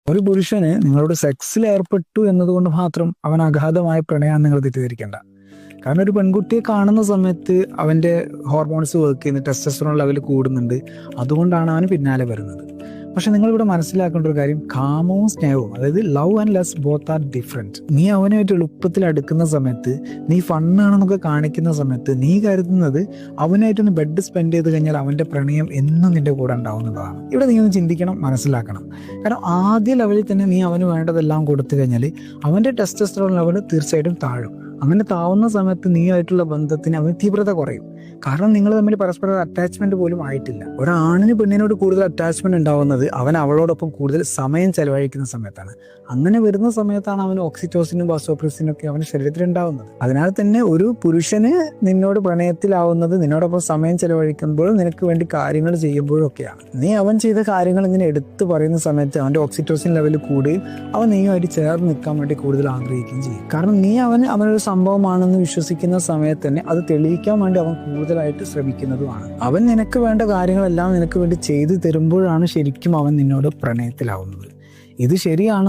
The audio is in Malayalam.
ഒരു പുരുഷന് നിങ്ങളോട് സെക്സിൽ ഏർപ്പെട്ടു എന്നതുകൊണ്ട് മാത്രം അവൻ അഗാധമായ പ്രണയം നിങ്ങൾ തെറ്റിദ്ധരിക്കേണ്ട. കാരണം ഒരു പെൺകുട്ടിയെ കാണുന്ന സമയത്ത് അവന്റെ ഹോർമോൺസ് വർക്ക് ചെയ്യുന്നു, ടെസ്റ്റോസ്റ്ററോൺ ലെവൽ കൂടുന്നുണ്ട്, അതുകൊണ്ടാണ് അവന് പിന്നാലെ വരുന്നത്. പക്ഷെ നിങ്ങളിവിടെ മനസ്സിലാക്കേണ്ട ഒരു കാര്യം, കാമവും സ്നേഹവും, അതായത് love and lust both are different. നീ അവനുമായിട്ട് എളുപ്പത്തിൽ അടുക്കുന്ന സമയത്ത്, നീ ഫണ്ണാണെന്നൊക്കെ കാണിക്കുന്ന സമയത്ത്, നീ കരുതുന്നത് അവനായിട്ടൊന്ന് ബെഡ് സ്പെൻഡ് ചെയ്ത് കഴിഞ്ഞാൽ അവന്റെ പ്രണയം എന്നും നിന്റെ കൂടെ ഉണ്ടാവുന്നതാണ്. ഇവിടെ നീ ഒന്ന് ചിന്തിക്കണം, മനസ്സിലാക്കണം. കാരണം ആദ്യ ലെവലിൽ തന്നെ നീ അവന് വേണ്ടതെല്ലാം കൊടുത്തു കഴിഞ്ഞാൽ അവന്റെ ടെസ്റ്റോസ്റ്ററോൺ ലെവൽ തീർച്ചയായിട്ടും താഴും. അങ്ങനെ താവുന്ന സമയത്ത് നീ ആയിട്ടുള്ള ബന്ധത്തിന് അവന് തീവ്രത കുറയും. കാരണം നിങ്ങൾ തമ്മിൽ പരസ്പരം അറ്റാച്ച്മെന്റ് പോലും ആയിട്ടില്ല. ഒരാണിന് പെണ്ണിനോട് കൂടുതൽ അറ്റാച്ച്മെന്റ് ഉണ്ടാവുന്നത് അവൻ അവളോടൊപ്പം കൂടുതൽ സമയം ചെലവഴിക്കുന്ന സമയത്താണ്. അങ്ങനെ വരുന്ന സമയത്താണ് അവന് ഓക്സിറ്റോസിനും വാസോപ്രസിനും ഒക്കെ അവന്റെ ശരീരത്തിൽ ഉണ്ടാവുന്നത്. അതിനാൽ തന്നെ ഒരു പുരുഷന് നിന്നോട് പ്രണയത്തിലാവുന്നത് നിന്നോടൊപ്പം സമയം ചെലവഴിക്കുമ്പോഴും നിനക്ക് വേണ്ടി കാര്യങ്ങൾ ചെയ്യുമ്പോഴും ഒക്കെയാണ്. നീ അവൻ ചെയ്ത കാര്യങ്ങൾ ഇങ്ങനെ എടുത്തു പറയുന്ന സമയത്ത് അവന്റെ ഓക്സിറ്റോസിൻ ലെവൽ കൂടുകയും അവൻ നീയുമായിട്ട് ചേർന്ന് നിൽക്കാൻ വേണ്ടി കൂടുതൽ ആഗ്രഹിക്കുകയും ചെയ്യും. കാരണം നീ അവനൊരു സംഭവമാണെന്ന് വിശ്വസിക്കുന്ന സമയത്ത് തന്നെ അത് തെളിയിക്കാൻ വേണ്ടി അവൻ കൂടുതലായിട്ട് ശ്രമിക്കുന്നതുമാണ്. അവൻ നിനക്ക് വേണ്ട കാര്യങ്ങളെല്ലാം നിനക്ക് വേണ്ടി ചെയ്തു തരുമ്പോഴാണ് ശരിക്കും അവൻ നിന്നോട് പ്രണയത്തിലാവുന്നത്. ഇത് ശരിയാണ്.